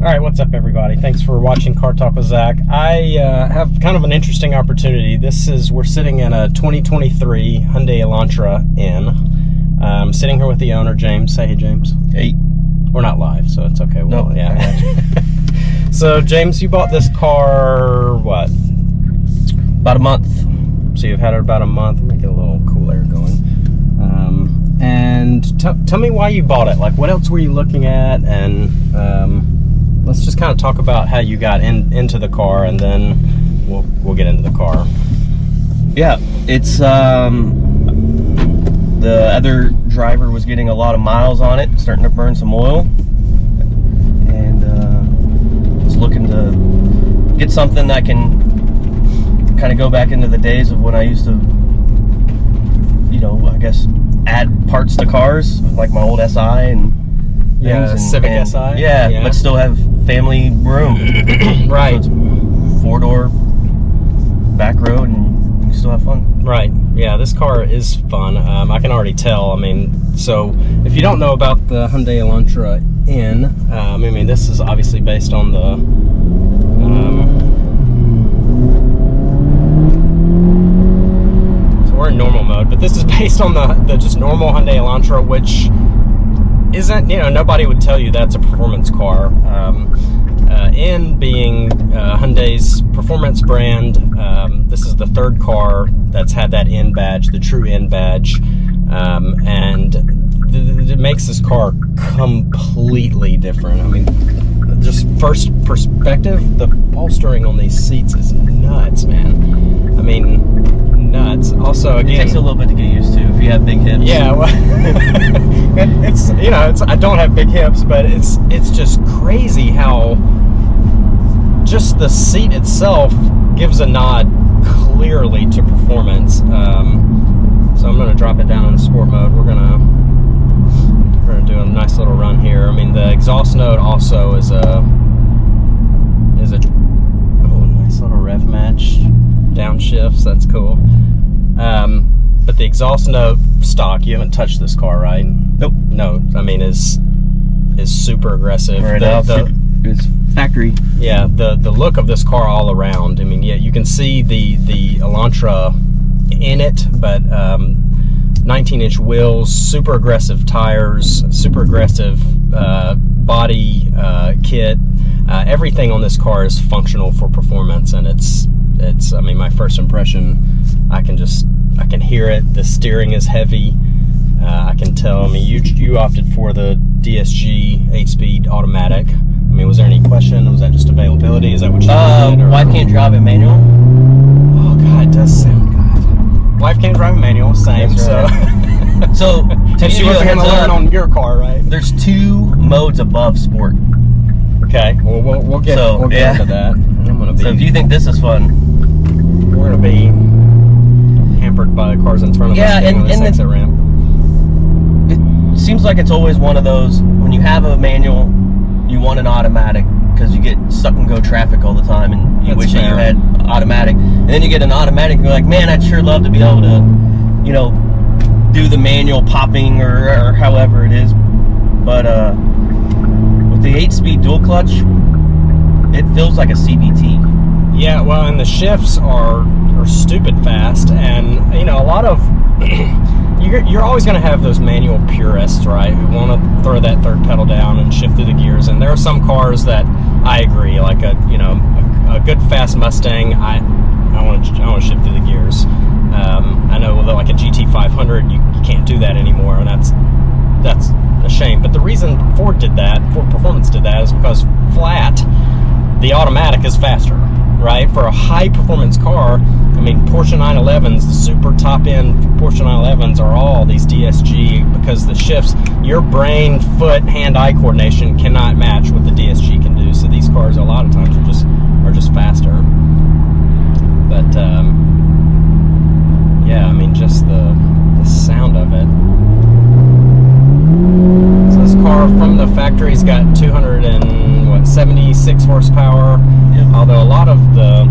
Alright, what's up everybody? Thanks for watching Car Talk with Zach. I have kind of an interesting opportunity. We're sitting in a 2023 Hyundai Elantra N. I'm sitting here with the owner, James. Say hey, James. Hey. We're not live, so it's okay. No, yeah. So, James, you bought this car, what? About a month. So you've had it about a month. Let me get a little cool air going. And tell me why you bought it. Like, what else were you looking at? And let's just kind of talk about how you got into the car, and then we'll get into the car. Yeah, it's the other driver was getting a lot of miles on it, starting to burn some oil, and was looking to get something that can kind of go back into the days of when I used to, you know, I guess add parts to cars, like my old SI and Civic SI. Yeah, but still have family room. Right. So it's four-door back road, and you still have fun. Right. Yeah, this car is fun. I can already tell. I mean, so if you don't know about the Hyundai Elantra N, I mean, this is obviously based on the so we're in normal mode, but this is based on the just normal Hyundai Elantra, which isn't, you know, nobody would tell you that's a performance car. N being Hyundai's performance brand, this is the third car that's had that N badge, the true N badge, and it makes this car completely different. I mean, just first perspective, the bolstering on these seats is nuts, man. I mean, nuts. Also, again, it takes a little bit to get used to if you have big hips. Yeah, well, it's, you know, I don't have big hips, but it's just crazy how just the seat itself gives a nod clearly to performance. So I'm going to drop it down in sport mode. We're gonna do a nice little run here. I mean, the exhaust note also is a nice little rev match, downshifts. That's cool. But the exhaust note stock, you haven't touched this car, right? Nope. No, I mean, is super aggressive. Right. It's factory. Yeah, the look of this car all around. I mean, yeah, you can see the Elantra in it, but 19-inch wheels, super aggressive tires, super aggressive body kit. Everything on this car is functional for performance, and it's. I mean, my first impression, I can hear it. The steering is heavy. I can tell. I mean, you opted for the DSG 8-speed automatic. I mean, was there any question? Was that just availability? Is that what you did? Wife can't drive it manual. Oh God, it does sound good. Wife can't drive a manual, same. That's right. So to she wasn't going to learn on your car, right? There's 2 modes above sport. Okay, well we'll get into that. I'm gonna be. So if you think this is fun, we're gonna be hampered by the cars in front of us. Yeah, and the exit ramp. It seems like it's always one of those, when you have a manual, you want an automatic because you get stuck and go traffic all the time, and you wish that you had automatic. And then you get an automatic, and you're like, man, I'd sure love to be able to, you know, do the manual popping or however it is. But with the 8-speed dual clutch, it feels like a CVT. Yeah, well, and the shifts are stupid fast, and you know, a lot of you're always going to have those manual purists, right, who want to throw that third pedal down and shift through the gears. And there are some cars that I agree, like a good fast Mustang, I want to shift through the gears. I know that like a GT500, you can't do that anymore, and that's a shame. But the reason Ford Performance did that is because flat, the automatic is faster, right? For a high performance car, I mean, Porsche 911s, the super top end Porsche 911s are all these DSG, because the shifts, your brain, foot, hand-eye coordination cannot match what the DSG can do. So these cars a lot of times are just faster. But yeah, I mean, just the sound of it. So this car from the factory's got 276 horsepower. Yep. Although a lot of the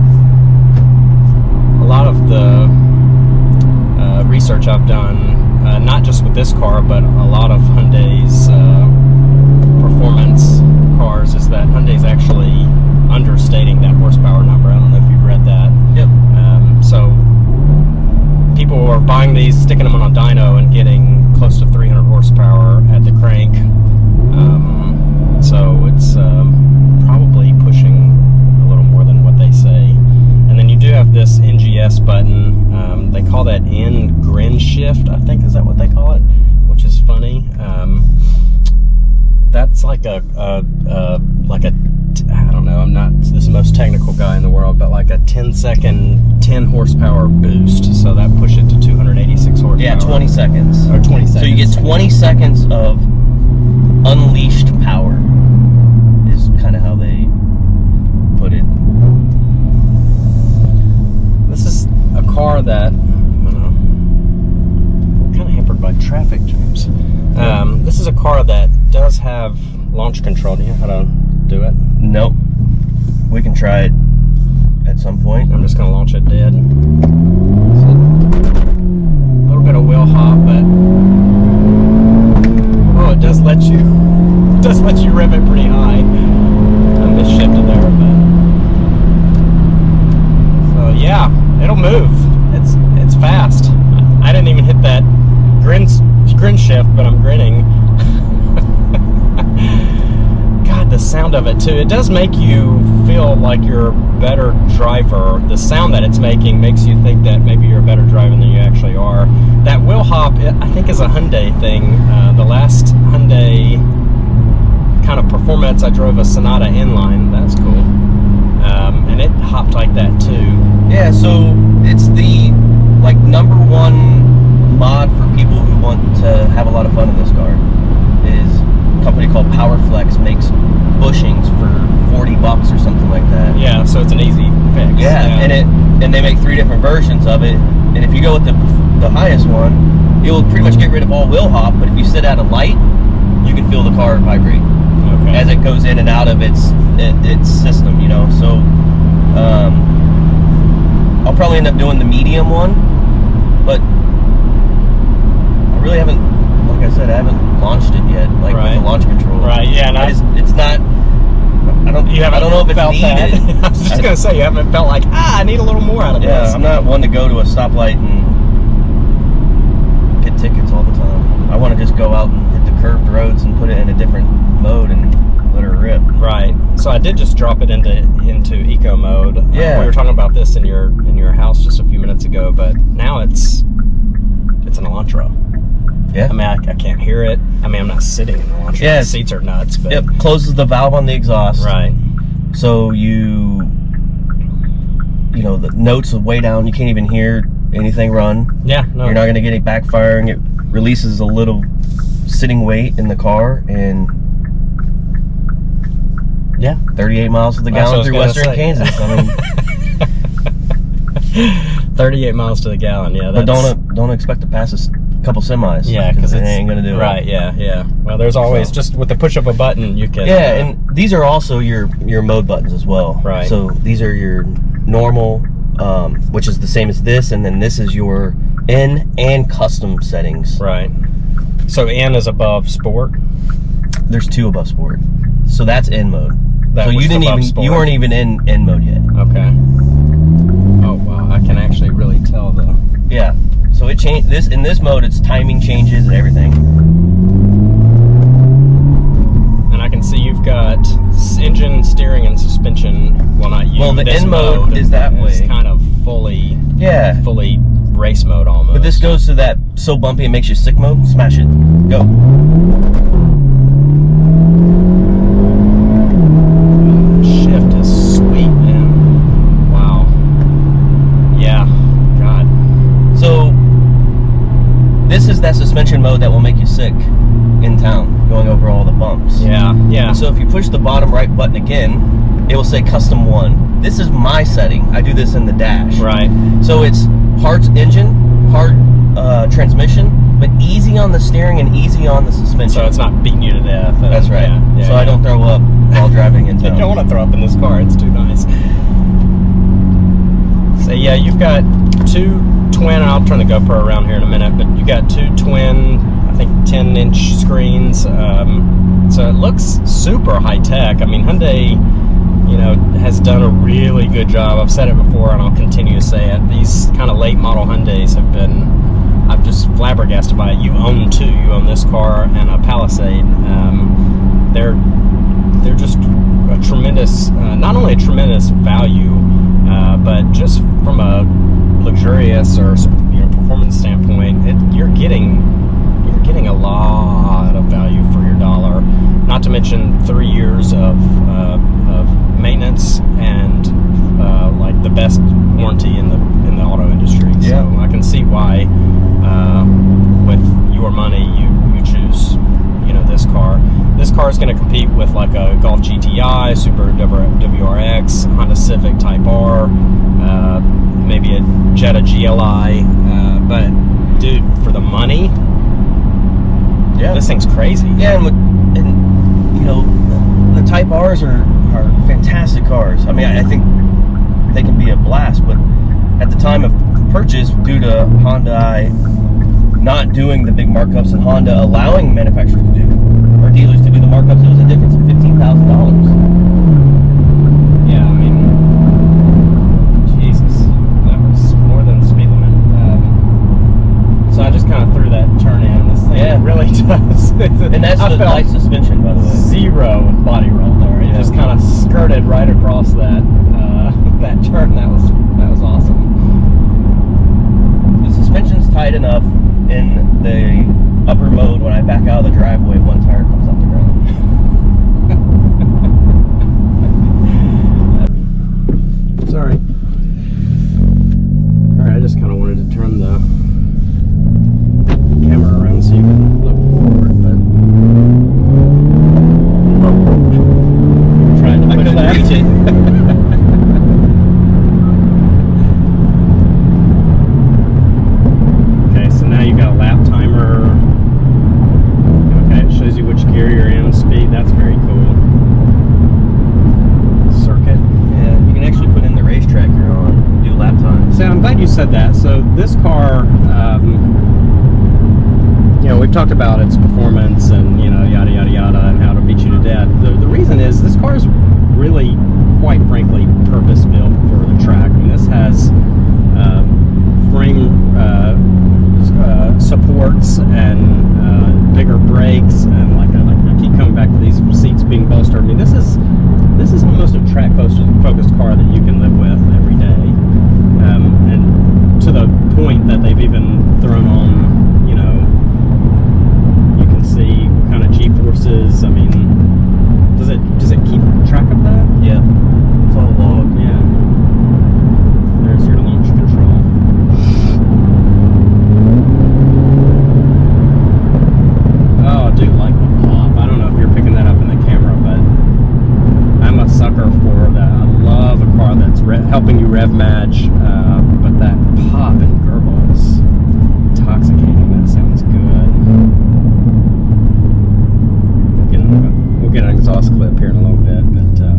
research I've done, not just with this car, but a lot of Hyundai's performance cars, is that Hyundai's like a I don't know, I'm not the most technical guy in the world, but like a 10-second 10 horsepower boost, so that push it to 286 horsepower. Yeah, 20 seconds. Or 20 seconds. So you get 20 seconds of unleashed power is kind of how they put it. This is a car that, I don't know, I'm kind of hampered by traffic jams. This is a car that does have launch control. Do you know how to do it? Nope. We can try it at some point. I'm just going to launch it dead. So, a little bit of wheel hop, but oh, it does let you rev it pretty high. I misshifted there, but so yeah, it'll move. It's fast. I didn't even hit that grin shift, but I'm grinning. God, the sound of it too. It does make you feel like you're a better driver. The sound that it's making makes you think that maybe you're a better driver than you actually are. That wheel hop, I think, is a Hyundai thing. The last Hyundai kind of performance, I drove a Sonata Inline. That's cool. And it hopped like that too. Yeah, so it's the like #1 mod for people who want to have a lot of fun in this car. Is a company called PowerFlex makes bushings for $40 or something like that. Yeah, so it's an easy fix. Yeah, and they make 3 different versions of it. And if you go with the highest one, it will pretty much get rid of all wheel hop. But if you sit at a light, you can feel the car vibrate as it goes in and out of its system. You know, so I'll probably end up doing the medium one, but I really haven't. Like I said, I haven't launched it yet, like with the launch control. Right, yeah, and it's not. I don't know if it's needed. I was just gonna say, you haven't felt like, I need a little more out of this. Yeah, I'm not one to go to a stoplight and get tickets all the time. I want to just go out and hit the curved roads and put it in a different mode and let her rip. Right. So I did just drop it into eco mode. Yeah. We were talking about this in your house just a few minutes ago, but now it's an Elantra. Yeah. I mean, I can't hear it. I mean, I'm not sitting in the Elantra. Yeah, the seats are nuts. But it closes the valve on the exhaust. Right. So you know, the notes are way down. You can't even hear anything run. Yeah. No. You're not going to get any backfiring. It releases a little sitting weight in the car, and yeah, 38 miles to the gallon through western Kansas. I mean, 38 miles to the gallon. Yeah. But don't expect to pass a couple semis. Yeah, because it ain't gonna do it. Right. Yeah. Well, there's always just with the push of a button you can. Yeah, and these are also your mode buttons as well. Right. So these are your normal, which is the same as this, and then this is your N and custom settings. Right. So N is above sport. There's 2 above sport. So that's N mode. That so you weren't even in N mode yet. Okay. Oh wow, I can actually really tell the. Yeah. So it changed this in this mode. It's timing changes and everything. And I can see you've got engine, steering, and suspension. Well, not you. Well, the N mode is that way. It's kind of fully. Yeah. Fully race mode almost. But this goes to that so bumpy it makes you sick mode. Smash it. Go. Shift is sweet, man. Wow. Yeah. God. So this is that suspension mode that will make you sick in town, going over all the bumps. Yeah. So if you push the bottom right button again, it will say custom 1. This is my setting. I do this in the dash. Right. So it's hard engine, hard transmission, but easy on the steering and easy on the suspension. So it's not beating you to death. That's right. Yeah, so I don't throw up while driving in town. I don't want to throw up in this car. It's too nice. So yeah, you've got 2 twin, and I'll turn the GoPro around here in a minute, but you got 2 twin, I think 10-inch screens. So it looks super high tech. I mean, Hyundai, you know, has done a really good job. I've said it before, and I'll continue to say it. These kind of late model Hyundais have been, I'm just flabbergasted by it. You own 2. You own this car and a Palisade. They're just a tremendous, not only a tremendous value, but just from a luxurious or performance standpoint, you're getting a lot of value for your dollar. Not to mention performance and like the best warranty in the auto industry. Yeah. So I can see why with your money you choose this car. This car is going to compete with like a Golf GTI, Super WRX, Honda Civic Type R, maybe a Jetta GLI, but dude, for the money, this thing's crazy. Yeah, and the Type R's are fantastic cars. I mean, I think they can be a blast, but at the time of purchase, due to Hyundai not doing the big markups and Honda allowing manufacturers to do, or dealers to do the markups, it was a difference of $15,000. Yeah, I mean, Jesus, that was more than the speed limit. So I just kind of threw that turn in. This thing really does. And that's the light suspension, by the way. Zero body roll there. It just kind of skirted right across that that turn. That was awesome. The suspension's tight enough in the upper mode. When I back out of the driveway, one tire comes off the ground. Sorry. Alright, I just kind of wanted to turn the camera around so you can look forward, but I'm trying to push that. Reach it. Okay, so now you've got a lap timer. Okay, it shows you which gear you're in, speed. That's very cool. Circuit. Yeah, you can actually put in the racetrack you're on, do lap time. So I'm glad you said that. So this car, we've talked about its performance and yada yada yada and how to beat you to death. The reason is this car is really, quite frankly, purpose built for the track. I mean, this has frame supports and bigger brakes, and like I keep coming back to these seats being bolstered. I mean, this is almost a track focused car that you can live with every day, and to the point that they've even thrown on, you can see kind of G-forces. I mean, does it keep track of that? Yeah, it's all log. Yeah. There's your launch control. Oh, dude, like the pop. I don't know if you're picking that up in the camera, but I'm a sucker for that. I love a car that's helping you rev match, but that pop and gurgle is intoxicating. That sounds good. We'll get an exhaust clip here in a little bit, but I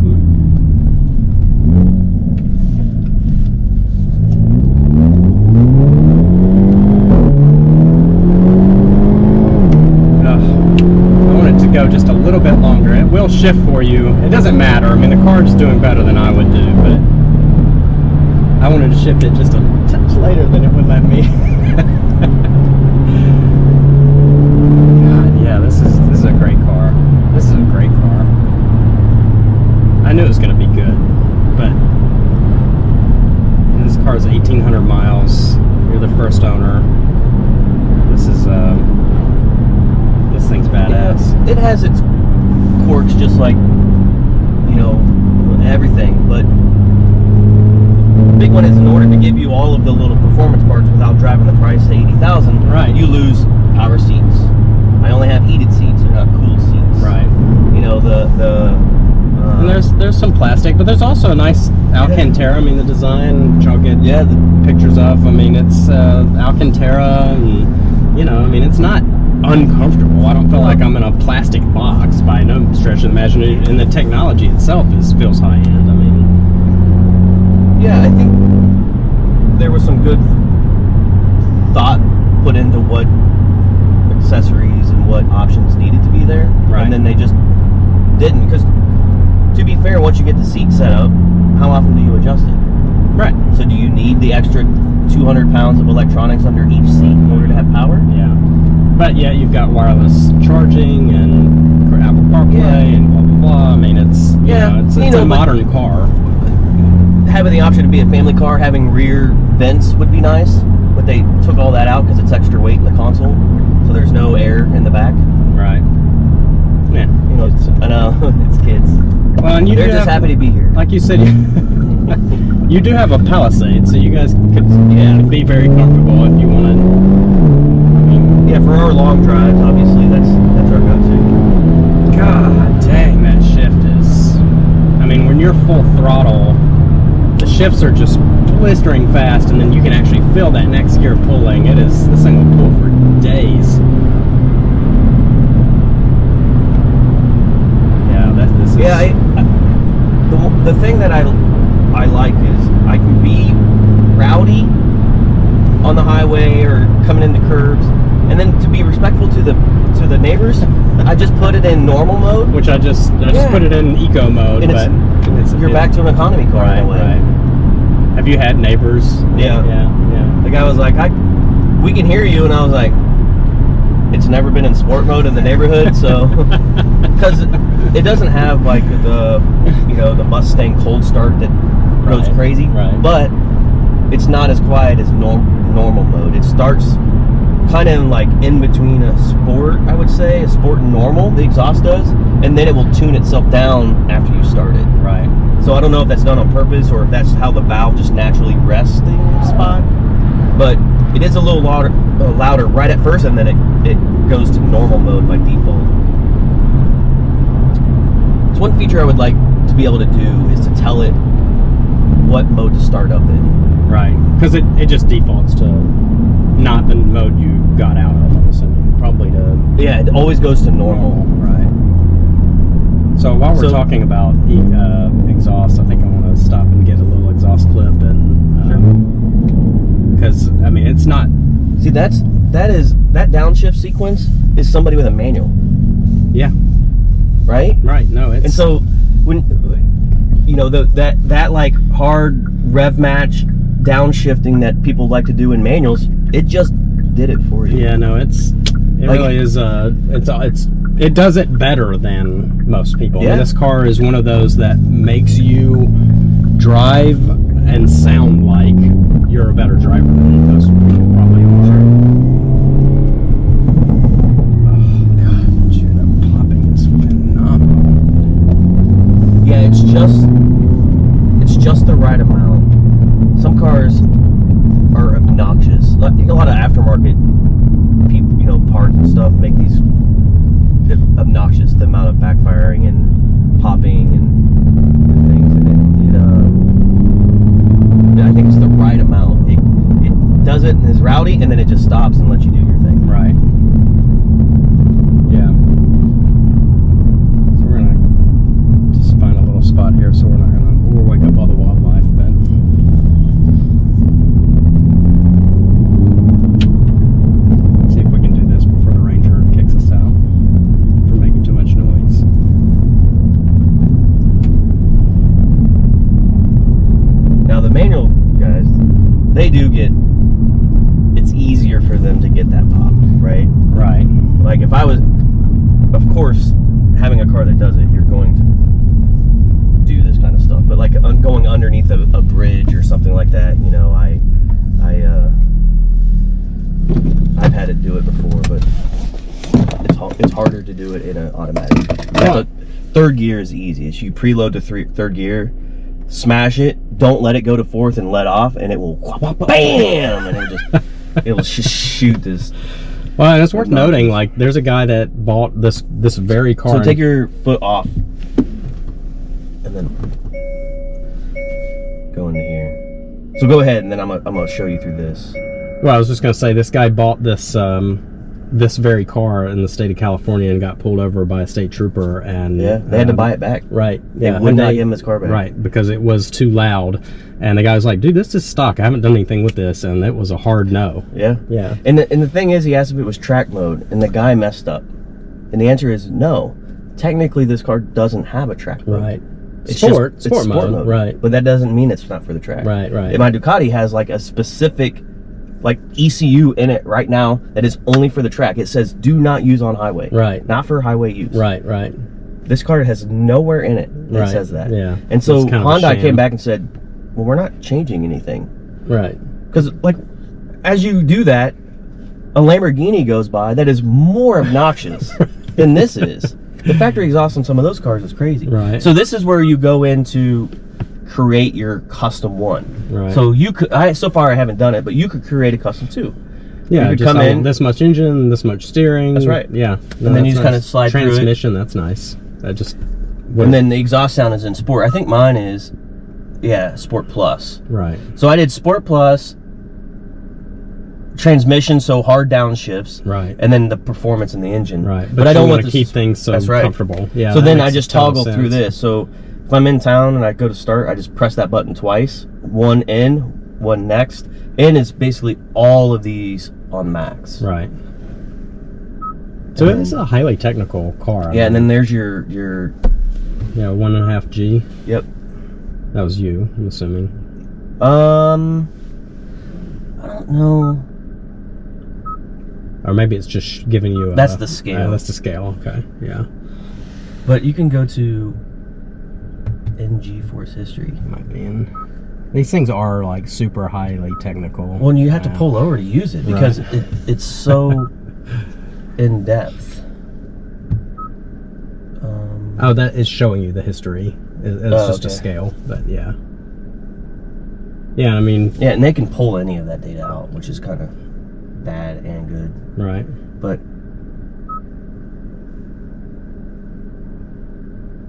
want it to go just a little bit longer. It will shift for you. It doesn't matter. I mean, the car's doing better than I would do, but I wanted to shift it just a touch later than it would let me. God, yeah, this is a great car. This is a great car. I knew it was going to be good, but this car is 1,800 miles. You're the first owner. This is this thing's badass. Yeah, it has its quirks, just like everything, but the big one is, in order to give you all of the little performance parts without driving the price to $80,000, right, you lose power seats. I only have heated seats, they're not cool seats. Right. And there's some plastic, but there's also a nice Alcantara. I mean, the design, which I'll get the pictures of. I mean, it's Alcantara, and I mean, it's not uncomfortable. I don't feel like I'm in a plastic box by no stretch of the imagination, and the technology itself feels high end. I mean, yeah, I think there was some good thought put into what accessories and what options needed to be there, and then they just didn't. Because to be fair, once you get the seat set up, how often do you adjust it? Right. So do you need the extra 200 pounds of electronics under each seat in order to have power? Yeah. But yeah, you've got wireless charging and Apple CarPlay and blah blah blah. I mean, it's it's a modern car. Having the option to be a family car, having rear vents would be nice, but they took all that out because it's extra weight in the console, so there's no air in the back. Right. Yeah. I know it's kids. Well, and they're just happy to be here. like you said, you do have a Palisade, so you guys could be very comfortable if you wanted. Yeah, for our long drives, obviously, that's our go-to. God dang, that shift is. I mean, when you're full throttle, the shifts are just blistering fast, and then you can actually feel that next gear pulling. This thing will pull for days. Yeah, the thing that I like is I can be rowdy on the highway or coming into curves, and then to be respectful to the neighbors, I just put it in normal mode. Which I just put it in eco mode, and you're back to an economy car right, in a way. Right. Have you had neighbors? Yeah. The guy was like, "We can hear you," and I was like, "It's never been in sport mode in the neighborhood, so." Because it doesn't have like the Mustang cold start that goes crazy, but it's not as quiet as normal mode. It starts kind of like in between a sport, I would say, a sport and normal, the exhaust does, and then it will tune itself down after you start it. Right. So I don't know if that's done on purpose or if that's how the valve just naturally rests the spot, but it is a little louder right at first, and then it goes to normal mode by default. It's one feature I would like to be able to do is to tell it what mode to start up in. Right, because it just defaults to not the mode you got out of, I'm assuming. Probably to... Yeah, it always goes to normal. Right. So while we're talking about exhaust, I think I want to stop and get a little exhaust clip, and because I mean it's not. See, that downshift sequence is somebody with a manual. Yeah. Right. Right. No. It's... And so when that like hard rev match downshifting that people like to do in manuals, it just did it for you. Yeah. No. It really is. It does it better than most people. Yeah. I mean, this car is one of those that makes you drive and sound like you're a better driver than most people probably are. Oh God, dude, that popping is phenomenal. Yeah, it's just the right amount. Some cars are obnoxious. Like, a lot of aftermarket parts and stuff make these obnoxious, the amount of backfiring and popping and things, and I think it's the right amount. It does it and is rowdy, and then it just stops and lets you do your thing. Right. Yeah. So we're gonna just find a little spot here, so we'll wake up all the wildlife, but see if we can do this before the ranger kicks us out for making too much noise. Now the manual guys, they do it's easier for them to get that pop, right? Right. Like if I was, of course, having a car that does it, you're going to do this kind of stuff. But like going underneath a bridge or something like that, I've had it do it before, but it's harder to do it in an automatic. But third gear is easy. It's you preload to third gear, smash it, don't let it go to fourth and let off, and it will bam, and it will just shoot this. Well, and it's worth noting, like, there's a guy that bought this very car. So take your foot off, and then go into here. So go ahead, and then I'm gonna show you through this. Well, I was just gonna say, this guy bought this this very car in the state of California and got pulled over by a state trooper, and yeah, they had to buy it back. Right. They would not give him his car back. Right, because it was too loud, and the guy was like, "Dude, this is stock. I haven't done anything with this," and it was a hard no. Yeah. Yeah. And the thing is, he asked if it was track mode, and the guy messed up, and the answer is no. Technically, this car doesn't have a track mode. Right. It's sport sport mode. Right. But that doesn't mean it's not for the track. Right. Right. And my Ducati has like a specific like ECU in it right now that is only for the track. It says do not use on highway. Right. Not for highway use. Right. Right. This car has nowhere in it that says that. Yeah. And so Hyundai came back and said, well, we're not changing anything. Right. Because like as you do that, a Lamborghini goes by that is more obnoxious than this is. The factory exhaust on some of those cars is crazy. Right. So this is where you go into create your custom one. Right. So you could, so far I haven't done it, but you could create a custom two. Yeah, you just come in this much engine, this much steering. That's right. Yeah. No, and then you just kind of slide through it. Transmission, that's nice. That just. And then the exhaust sound is in Sport. I think mine is, yeah, Sport Plus. Right. So I did Sport Plus, transmission, so hard downshifts. Right. And then the performance in the engine. Right. But I don't want to keep things so comfortable. Yeah. So then I just toggle through this. So if I'm in town and I go to start, I just press that button twice. One in, one next. And it's basically all of these on max. Right. So it's a highly technical car. Yeah, and then there's your 1.5 G. Yep. That was you, I'm assuming. I don't know. Or maybe it's just giving you that's the scale. That's the scale, okay. Yeah. But you can go to NG Force History. Might be in. These things are like super highly technical. Well, and you have to pull over to use it because it's so in depth. Oh, that is showing you the history. It's just a scale, but yeah. Yeah, I mean. Yeah, and they can pull any of that data out, which is kind of bad and good. Right. But.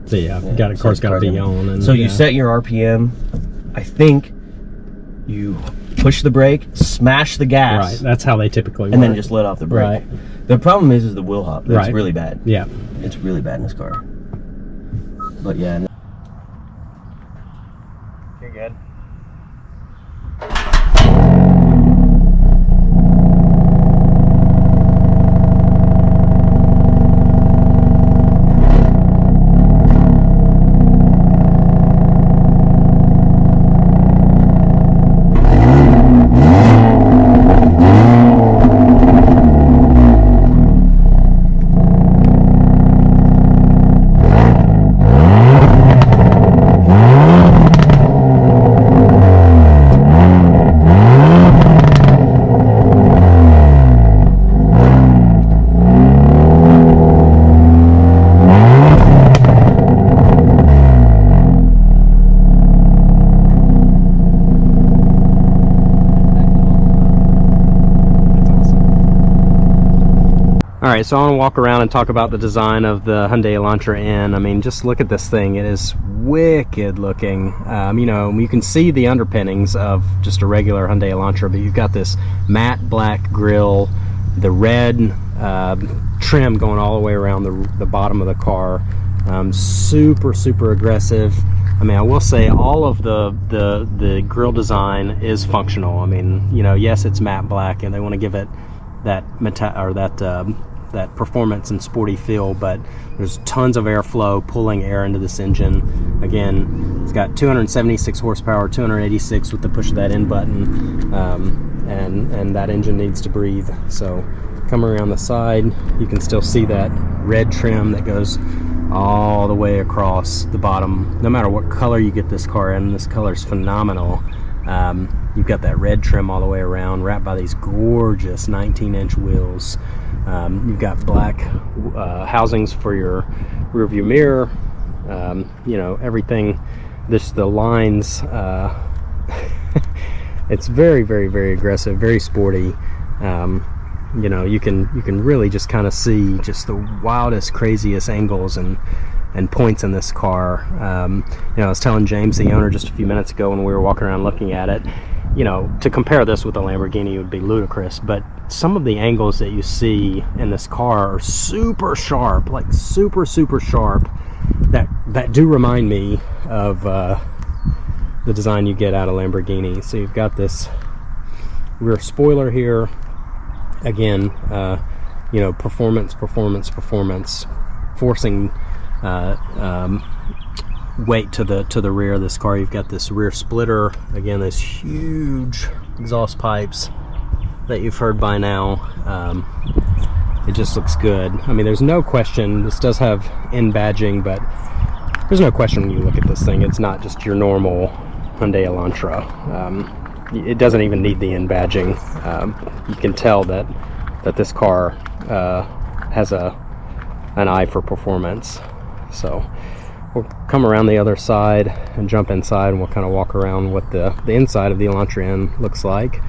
So yeah, car's got to be on. And, so you set your RPM. I think you push the brake, smash the gas. Right, that's how they typically work. And then just let off the brake. Right. The problem is the wheel hop. It's really bad. Yeah. It's really bad in this car. But yeah. You're good. Alright, so I want to walk around and talk about the design of the Hyundai Elantra N. I mean, just look at this thing. It is wicked looking. You know, you can see the underpinnings of just a regular Hyundai Elantra, but you've got this matte black grille, the red trim going all the way around the bottom of the car. Super aggressive. I mean, I will say all of the grille design is functional. I mean, you know, yes, it's matte black, and they want to give it that that performance and sporty feel, but there's tons of airflow pulling air into this engine. Again, it's got 276 horsepower, 286 with the push of that in button, and that engine needs to breathe. So come around the side, you can still see that red trim that goes all the way across the bottom. No matter what color you get this car in, this color is phenomenal. You've got that red trim all the way around, wrapped by these gorgeous 19-inch wheels. You've got black housings for your rear view mirror. You know, everything, the lines, it's very aggressive, very sporty. You know, you can really just kind of see just the wildest, craziest angles and points in this car. You know, I was telling James, the owner, just a few minutes ago when we were walking around looking at it, you know, to compare this with a Lamborghini would be ludicrous, but some of the angles that you see in this car are super sharp, like super sharp, that do remind me of the design you get out of Lamborghini. So you've got this rear spoiler here. Again, you know, performance, forcing weight to the rear of this car. You've got this rear splitter. Again, those huge exhaust pipes that you've heard by now. It just looks good. I mean, there's no question, this does have N badging, but there's no question when you look at this thing, it's not just your normal Hyundai Elantra. It doesn't even need the N badging. You can tell that this car has a an eye for performance. So we'll come around the other side and jump inside, and we'll kind of walk around what the inside of the Elantra N looks like.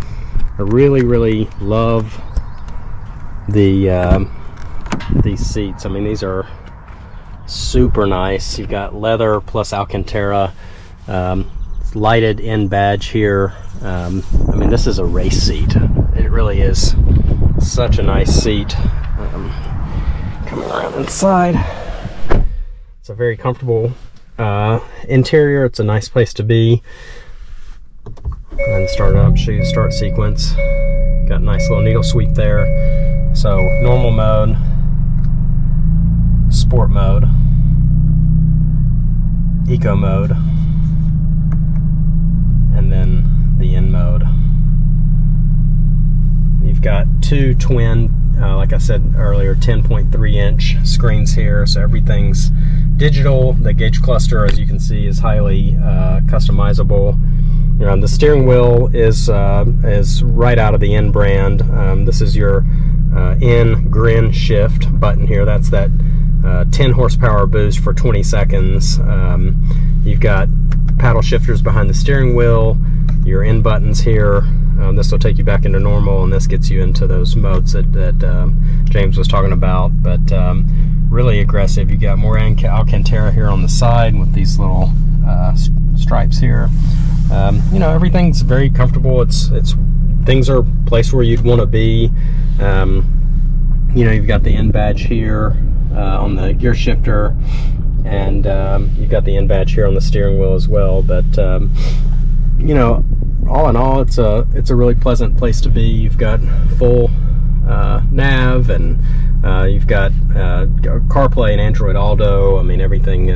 I really love these seats. I mean, these are super nice. You've got leather plus Alcantara, lighted in badge here. I mean, this is a race seat. It really is such a nice seat. Coming around inside, it's a very comfortable interior. It's a nice place to be. And start it up, show you the start sequence. Got a nice little needle sweep there. So normal mode, sport mode, eco mode, and then the N mode. You've got two twin, like I said earlier, 10.3 inch screens here, so everything's digital. The gauge cluster, as you can see, is highly customizable. The steering wheel is right out of the N brand. This is your N grin shift button here. That's that 10 horsepower boost for 20 seconds. You've got paddle shifters behind the steering wheel, your N buttons here. This will take you back into normal, and this gets you into those modes that James was talking about. But really aggressive. You got more Alcantara here on the side with these little stripes here. Everything's very comfortable. It's things are placed where you'd want to be. You've got the N badge here on the gear shifter, and you've got the N badge here on the steering wheel as well. But all in all, it's a really pleasant place to be. You've got full nav, and you've got CarPlay and Android Auto. I mean, everything.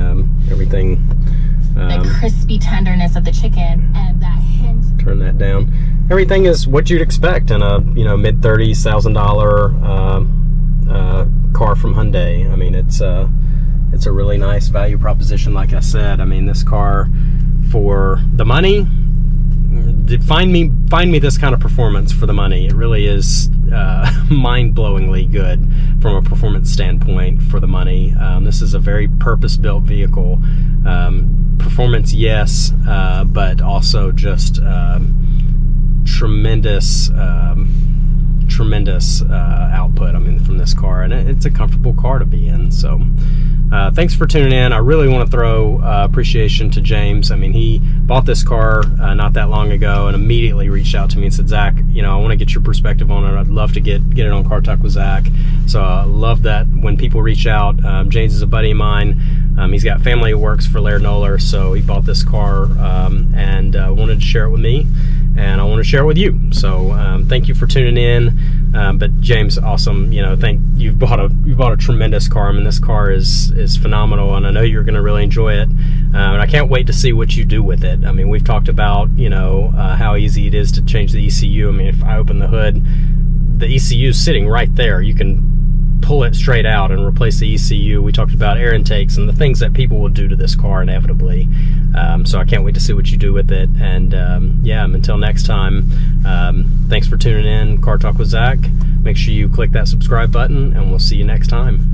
The crispy tenderness of the chicken and that hint. Turn that down. Everything is what you'd expect in a mid-$30,000 car from Hyundai. I mean, it's a really nice value proposition. Like I said, I mean, this car for the money. Find me this kind of performance for the money. It really is mind-blowingly good from a performance standpoint for the money. This is a very purpose-built vehicle. Performance, yes, but also just tremendous output. I mean, from this car, and it's a comfortable car to be in. So thanks for tuning in. I really want to throw appreciation to James. I mean, he bought this car not that long ago and immediately reached out to me and said, Zach, I want to get your perspective on it. I'd love to get it on Car Talk with Zach. So I love that when people reach out. James is a buddy of mine. He's got family who works for Laird Noller, so he bought this car and wanted to share it with me, and I want to share it with you. So thank you for tuning in. But James, awesome. You've bought a tremendous car. I mean, this car is phenomenal, and I know you're going to really enjoy it. And I can't wait to see what you do with it. I mean, we've talked about how easy it is to change the ECU. I mean, if I open the hood, the ECU is sitting right there. You can pull it straight out and replace the ECU. We talked about air intakes and the things that people will do to this car inevitably. So I can't wait to see what you do with it. And until next time, thanks for tuning in. Car Talk with Zach. Make sure you click that subscribe button, and we'll see you next time.